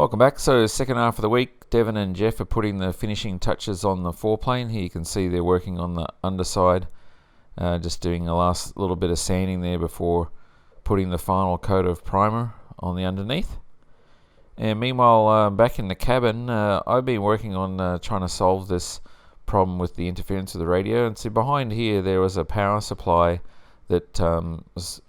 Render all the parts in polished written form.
Welcome back. So second half of the week, Devon and Jeff are putting the finishing touches on the foreplane. Here you can see they're working on the underside, just doing a last little bit of sanding there before putting the final coat of primer on the underneath. And meanwhile, back in the cabin, I've been working on trying to solve this problem with the interference of the radio. And so behind here there was a power supply that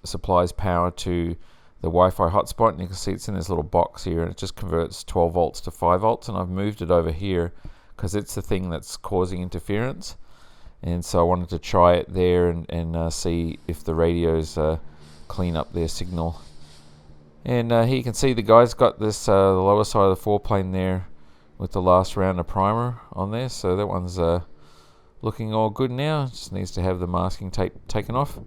supplies power to the Wi-Fi hotspot, and you can see it's in this little box here, and it just converts 12 volts to 5 volts, and I've moved it over here because it's the thing that's causing interference. And so I wanted to try it there and see if the radios clean up their signal. And here you can see the guy's got this the lower side of the foreplane there with the last round of primer on there, so that one's looking all good now. Just needs to have the masking tape taken off.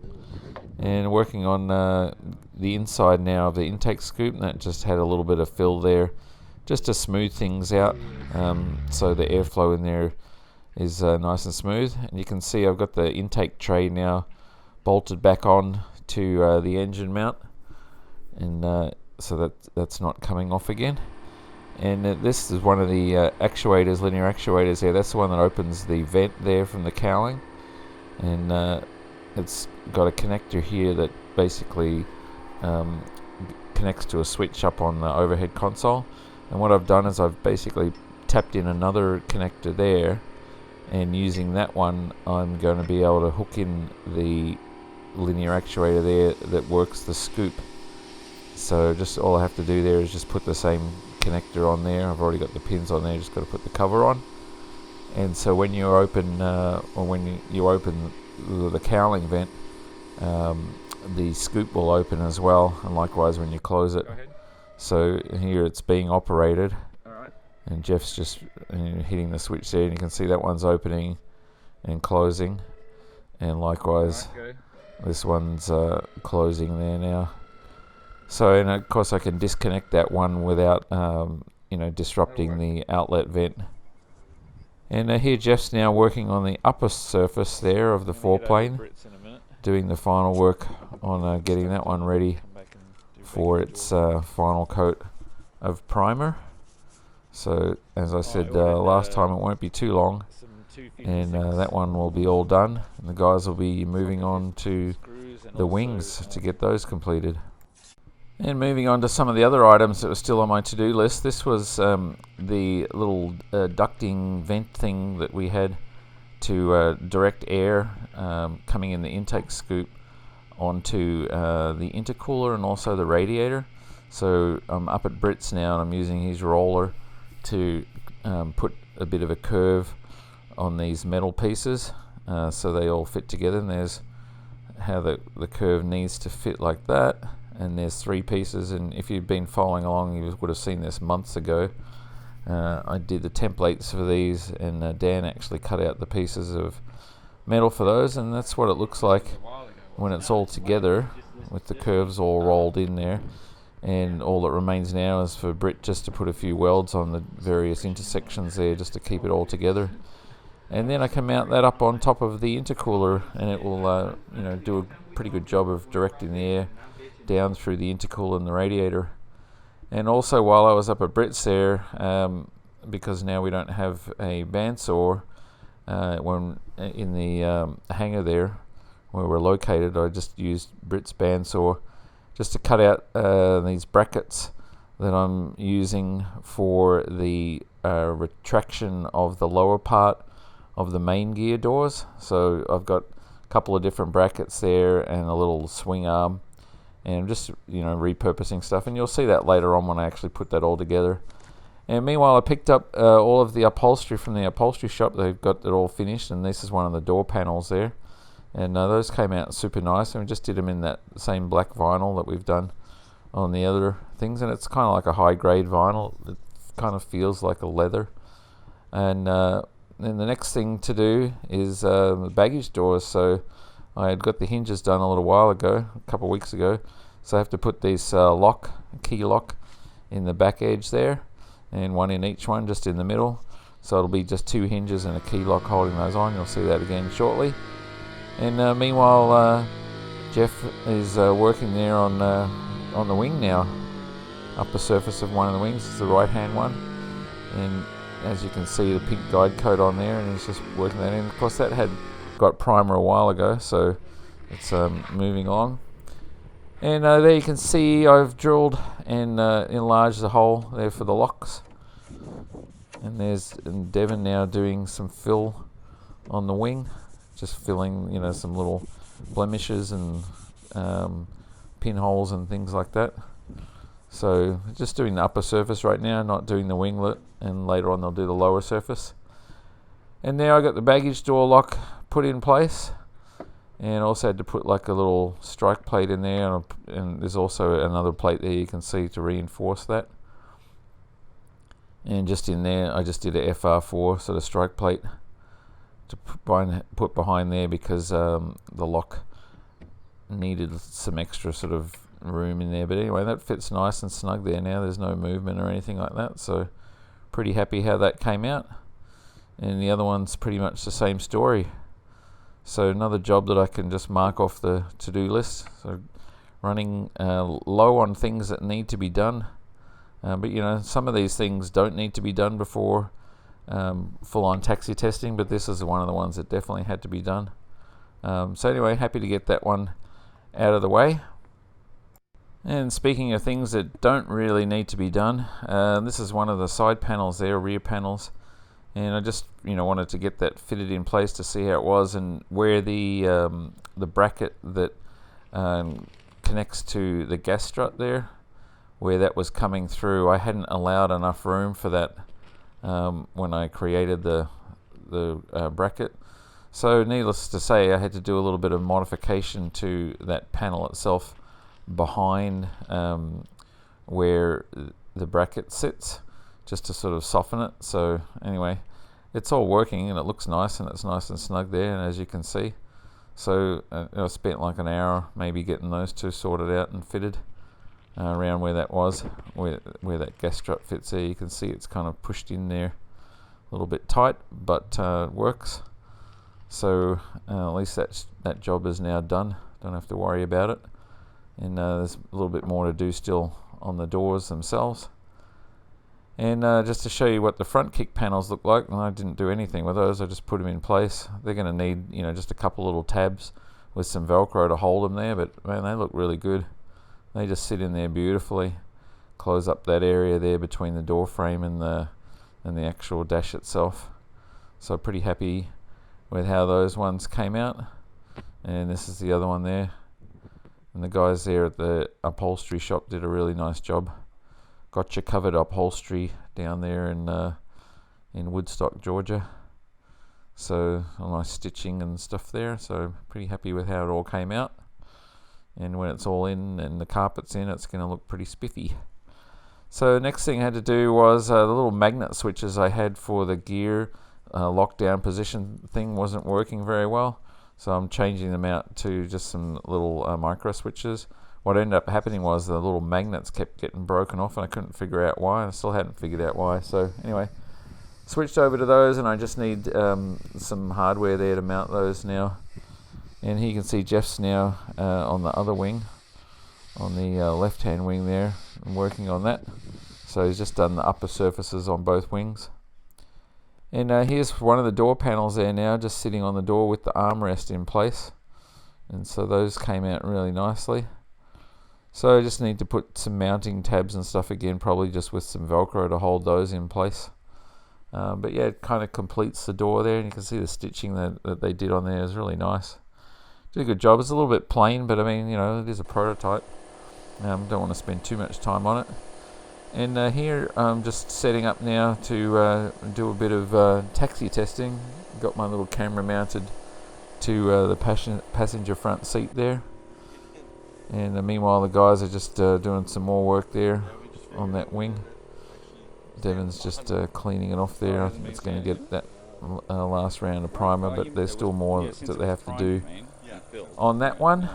And working on the inside now of the intake scoop, and that just had a little bit of fill there just to smooth things out, so the airflow in there is nice and smooth. And you can see I've got the intake tray now bolted back on to the engine mount, and so that's not coming off again. And this is one of the actuators, linear actuators there. That's the one that opens the vent there from the cowling, and it's got a connector here that basically connects to a switch up on the overhead console. And what I've done is I've basically tapped in another connector there, and using that one I'm going to be able to hook in the linear actuator there that works the scoop. So just all I have to do there is just put the same connector on there. I've already got the pins on there, just got to put the cover on. And so when you open you open the cowling vent, the scoop will open as well, and likewise when you close it. So here it's being operated. Alright. And Jeff's just hitting the switch there, and you can see that one's opening and closing, and likewise this one's closing there now. So, and of course I can disconnect that one without disrupting the outlet vent. And here Jeff's now working on the upper surface there of the foreplane, doing the final work on getting that one ready for its final coat of primer. So as I said last time, it won't be too long, and that one will be all done, and the guys will be moving on to the wings to get those completed. And moving on to some of the other items that were still on my to-do list, this was the little ducting vent thing that we had to direct air coming in the intake scoop onto the intercooler and also the radiator. So I'm up at Britt's now, and I'm using his roller to put a bit of a curve on these metal pieces so they all fit together, and there's how the curve needs to fit like that. And there's 3 pieces, and if you've been following along, you would have seen this months ago. I did the templates for these, and Dan actually cut out the pieces of metal for those, and that's what it looks like when it's all together with the curves all rolled in there. And all that remains now is for Britt just to put a few welds on the various intersections there just to keep it all together. And then I can mount that up on top of the intercooler, and it will do a pretty good job of directing the air down through the intercooler and the radiator. And also while I was up at Britt's there, because now we don't have a bandsaw when in the hangar there where we're located, I just used Britt's bandsaw just to cut out these brackets that I'm using for the retraction of the lower part of the main gear doors. So I've got a couple of different brackets there and a little swing arm, and just repurposing stuff, and you'll see that later on when I actually put that all together. And meanwhile, I picked up all of the upholstery from the upholstery shop. They've got it all finished, and this is one of the door panels there, and those came out super nice, and we just did them in that same black vinyl that we've done on the other things, and it's kind of like a high grade vinyl. It kind of feels like a leather. And then the next thing to do is the baggage doors. So I had got the hinges done a little while ago, a couple of weeks ago, so I have to put this key lock in the back edge there, and one in each one just in the middle. So it'll be just 2 hinges and a key lock holding those on. You'll see that again shortly. And meanwhile, Jeff is working there on the wing now. upper surface of one of the wings. It's the right hand one, and as you can see the pink guide coat on there, and he's just working that in. Of course that had got primer a while ago, so it's moving along. And there you can see I've drilled and enlarged the hole there for the locks. And there's Devon now doing some fill on the wing, just filling, some little blemishes and pinholes and things like that. So just doing the upper surface right now, not doing the winglet, and later on they'll do the lower surface. And now I got the baggage door lock put in place, and also had to put like a little strike plate in there, and there's also another plate there you can see to reinforce that. And just in there I just did a FR4 sort of strike plate to put behind there, because the lock needed some extra sort of room in there. But anyway, that fits nice and snug there now. There's no movement or anything like that, so pretty happy how that came out. And the other one's pretty much the same story. So another job that I can just mark off the to-do list. So running low on things that need to be done. But some of these things don't need to be done before full-on taxi testing, but this is one of the ones that definitely had to be done. So anyway, happy to get that one out of the way. And speaking of things that don't really need to be done, this is one of the side panels there, rear panels, and I just wanted to get that fitted in place to see how it was, and where the bracket that connects to the gas strut there, where that was coming through, I hadn't allowed enough room for that when I created the bracket. So needless to say, I had to do a little bit of modification to that panel itself behind where the bracket sits, just to sort of soften it. So anyway, it's all working and it looks nice, and it's nice and snug there, and as you can see. So I spent like an hour maybe getting those two sorted out and fitted around where that was, where that gas strut fits there. You can see it's kind of pushed in there a little bit tight, but works. So at least that job is now done. Don't have to worry about it. And there's a little bit more to do still on the doors themselves. And just to show you what the front kick panels look like, and I didn't do anything with those, I just put them in place. They're going to need just a couple little tabs with some Velcro to hold them there, but man, they look really good. They just sit in there beautifully. Close up that area there between the door frame and the actual dash itself. So pretty happy with how those ones came out. And this is the other one there. And the guys there at the upholstery shop did a really nice job. Gotcha Covered Upholstery down there in Woodstock, Georgia. So a nice stitching and stuff there. So pretty happy with how it all came out. And when it's all in and the carpet's in, it's going to look pretty spiffy. So next thing I had to do was the little magnet switches I had for the gear lockdown position thing wasn't working very well. So I'm changing them out to just some little micro switches. What ended up happening was the little magnets kept getting broken off, and I couldn't figure out why. I still hadn't figured out why. So anyway, switched over to those, and I just need some hardware there to mount those now. And here you can see Jeff's now on the other wing, on the left-hand wing there, and working on that. So he's just done the upper surfaces on both wings. And here's one of the door panels there now, just sitting on the door with the armrest in place. And so those came out really nicely. So I just need to put some mounting tabs and stuff again, probably just with some Velcro to hold those in place. But yeah, it kind of completes the door there, and you can see the stitching that they did on there is really nice. Did a good job. It's a little bit plain, but I mean, it is a prototype. Don't want to spend too much time on it. And here I'm just setting up now to do a bit of taxi testing. Got my little camera mounted to the passenger front seat there. And meanwhile the guys are just doing some more work there on that wing. Devon's just cleaning it off there. I think it's going to get that last round of primer, but there's still more that they have to do on that one.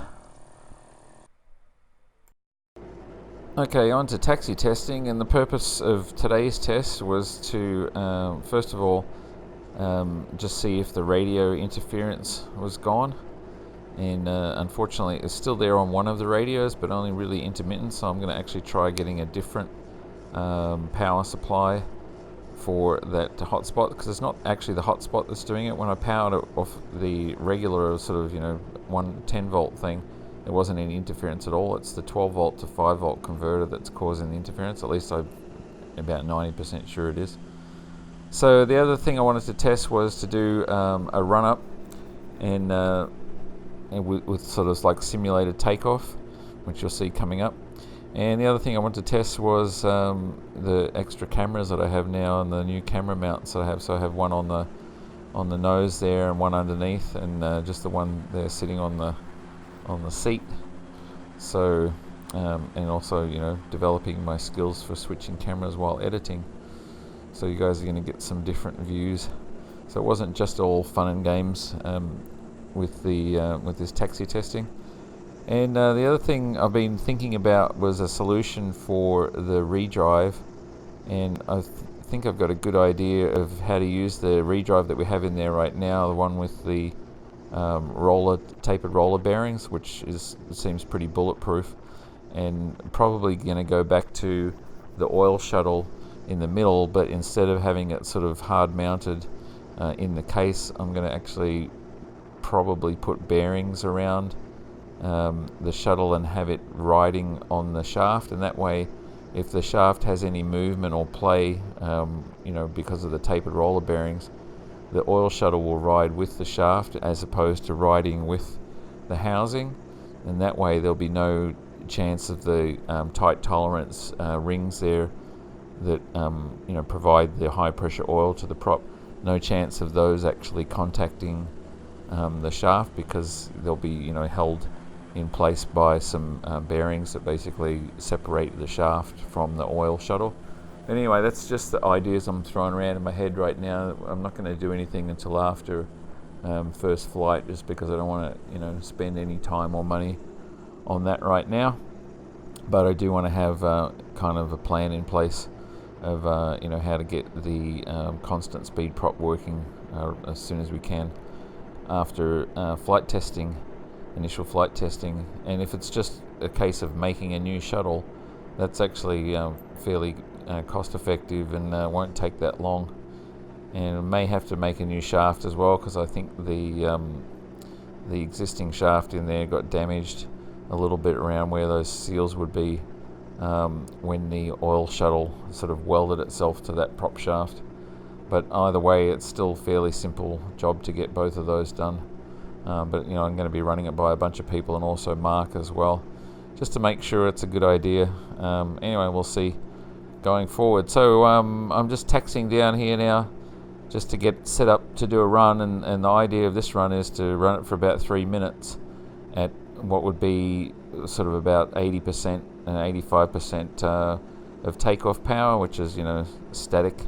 Okay, on to taxi testing, and the purpose of today's test was to first of all just see if the radio interference was gone, and unfortunately it's still there on one of the radios, but only really intermittent. So I'm going to actually try getting a different power supply for that hotspot, because it's not actually the hotspot that's doing it. When I powered it off the regular sort of 110 volt thing, there wasn't any interference at all. It's the 12 volt to 5 volt converter that's causing the interference. At least I'm about 90% sure it is. So the other thing I wanted to test was to do a run up and with sort of like simulated takeoff, which you'll see coming up. And the other thing I wanted to test was the extra cameras that I have now and the new camera mounts that I have. So I have one on the nose there and one underneath, and just the one there sitting on the seat. So and also developing my skills for switching cameras while editing. So you guys are going to get some different views. So it wasn't just all fun and games with this taxi testing. And the other thing I've been thinking about was a solution for the redrive, and I think I've got a good idea of how to use the redrive that we have in there right now, the one with the tapered roller bearings, which seems pretty bulletproof, and probably going to go back to the oil shuttle in the middle, but instead of having it sort of hard mounted in the case, I'm going to actually probably put bearings around the shuttle and have it riding on the shaft, and that way if the shaft has any movement or play because of the tapered roller bearings, the oil shuttle will ride with the shaft as opposed to riding with the housing, and that way there'll be no chance of the tight tolerance rings there that provide the high pressure oil to the prop, no chance of those actually contacting the shaft, because they'll be held in place by some bearings that basically separate the shaft from the oil shuttle. Anyway, that's just the ideas I'm throwing around in my head right now. I'm not going to do anything until after first flight, just because I don't want to spend any time or money on that right now. But I do want to have kind of a plan in place of how to get the constant speed prop working as soon as we can after flight testing, initial flight testing. And if it's just a case of making a new shuttle, that's actually fairly cost effective and won't take that long. And I may have to make a new shaft as well, because I think the existing shaft in there got damaged a little bit around where those seals would be when the oil shuttle sort of welded itself to that prop shaft. But either way, it's still a fairly simple job to get both of those done. But I'm going to be running it by a bunch of people, and also Mark as well, just to make sure it's a good idea. Anyway, we'll see going forward. So I'm just taxiing down here now just to get set up to do a run, and the idea of this run is to run it for about 3 minutes at what would be sort of about 80% and 85% of takeoff power, which is static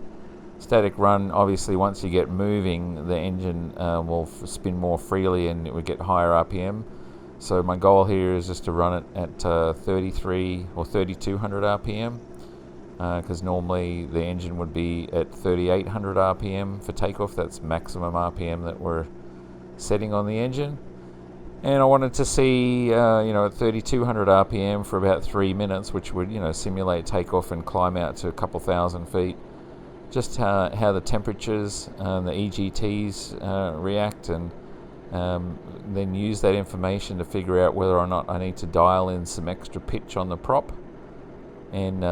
run. Obviously, once you get moving, the engine will spin more freely and it would get higher RPM. So my goal here is just to run it at 33 or 3200 RPM, because normally the engine would be at 3800 RPM for takeoff. That's maximum RPM that we're setting on the engine. And I wanted to see, at 3200 RPM for about 3 minutes, which would, simulate takeoff and climb out to a couple thousand feet. Just how the temperatures, the EGTs react, and then use that information to figure out whether or not I need to dial in some extra pitch on the prop, and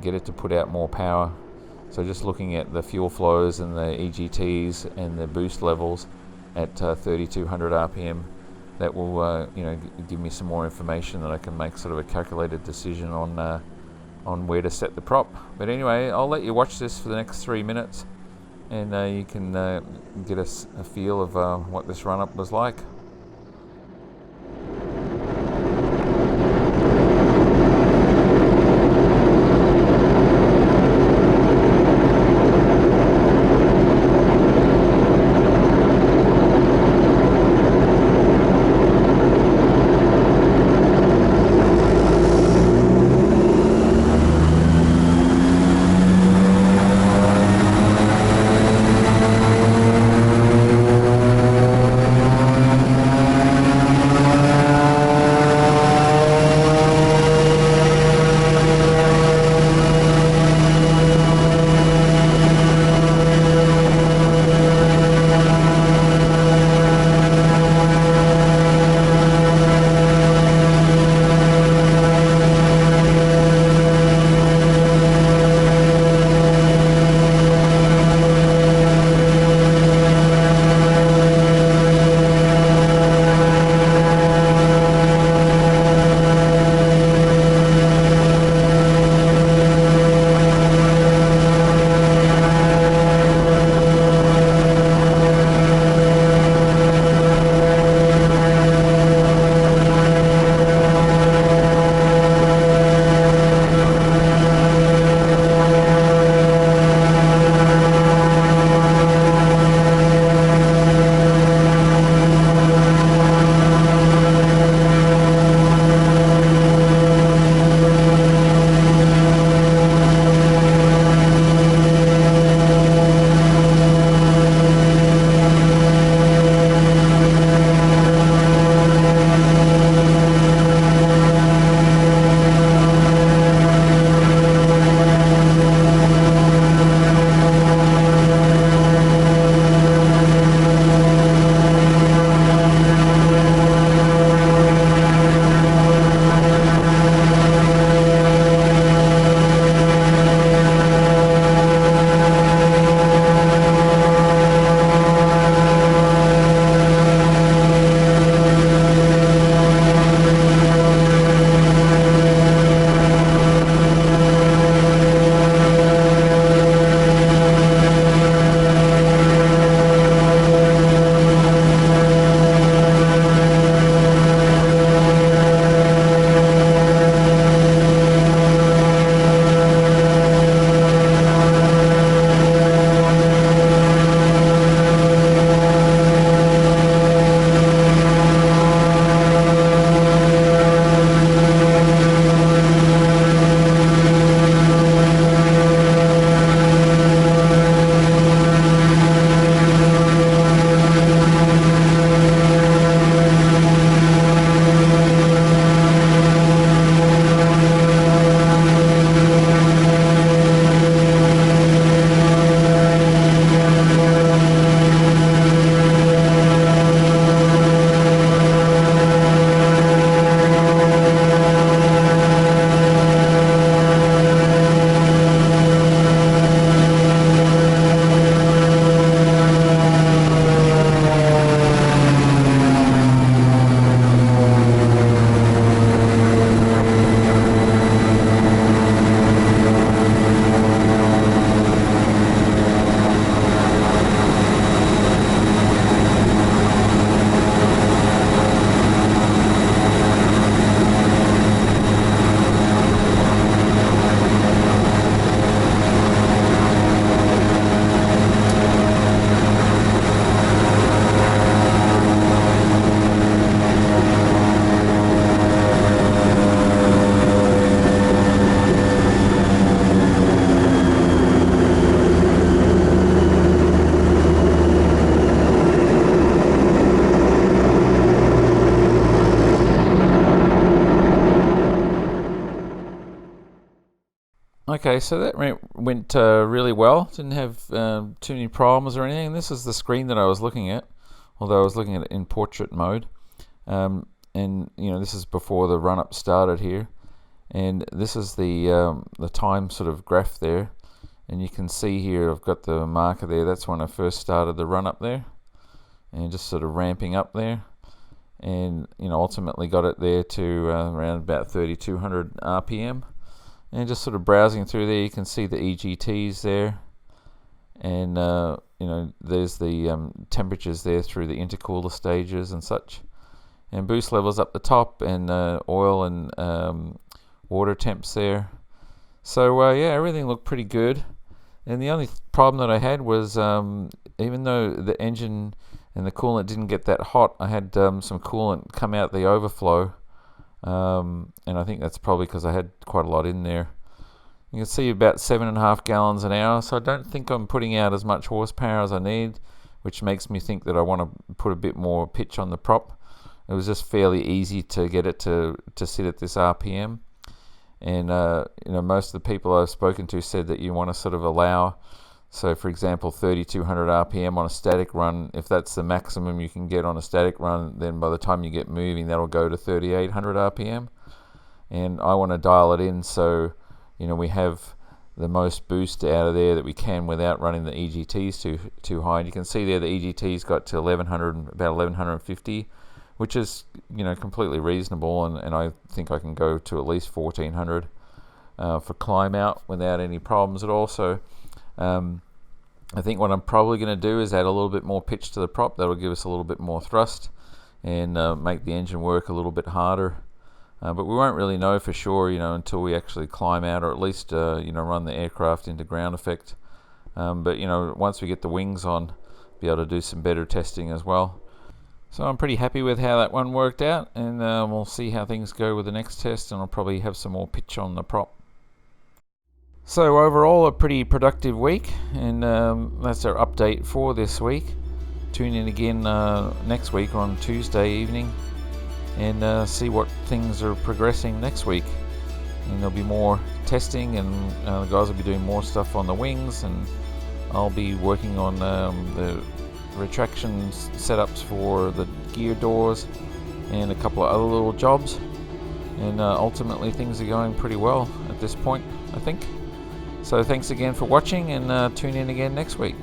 get it to put out more power. So just looking at the fuel flows and the EGTs and the boost levels at 3200 RPM, that will give me some more information that I can make sort of a calculated decision on where to set the prop. But anyway, I'll let you watch this for the next 3 minutes, and you can get a feel of what this run up was like. Okay, so that went really well. Didn't have too many problems or anything. This is the screen that I was looking at, although I was looking at it in portrait mode. And this is before the run-up started here. And this is the time sort of graph there. And you can see here I've got the marker there. That's when I first started the run-up there. And just sort of ramping up there. And ultimately got it there to around about 3200 RPM. And just sort of browsing through there, you can see the EGTs there, and there's the temperatures there through the intercooler stages and such, and boost levels up the top, and oil and water temps there. So everything looked pretty good. And the only problem that I had was even though the engine and the coolant didn't get that hot, I had some coolant come out the overflow. And I think that's probably because I had quite a lot in there. You can see about 7.5 gallons an hour, so I don't think I'm putting out as much horsepower as I need, which makes me think that I want to put a bit more pitch on the prop. It was just fairly easy to get it to sit at this RPM. And most of the people I've spoken to said that you want to sort of allow, so for example 3200 RPM on a static run. If that's the maximum you can get on a static run, then by the time you get moving that'll go to 3800 RPM. And I want to dial it in so we have the most boost out of there that we can without running the EGTs too high. And you can see there the EGTs got to about 1150, which is completely reasonable, and I think I can go to at least 1400 for climb out without any problems at all. So I think what I'm probably going to do is add a little bit more pitch to the prop. That'll give us a little bit more thrust and make the engine work a little bit harder. But we won't really know for sure, until we actually climb out, or at least run the aircraft into ground effect. But once we get the wings on, be able to do some better testing as well. So I'm pretty happy with how that one worked out, and we'll see how things go with the next test, and I'll probably have some more pitch on the prop. So overall, a pretty productive week, and that's our update for this week. Tune in again next week on Tuesday evening, and see what things are progressing next week. And there'll be more testing, and the guys will be doing more stuff on the wings, and I'll be working on the retraction setups for the gear doors and a couple of other little jobs. And ultimately things are going pretty well at this point, I think. So thanks again for watching, and tune in again next week.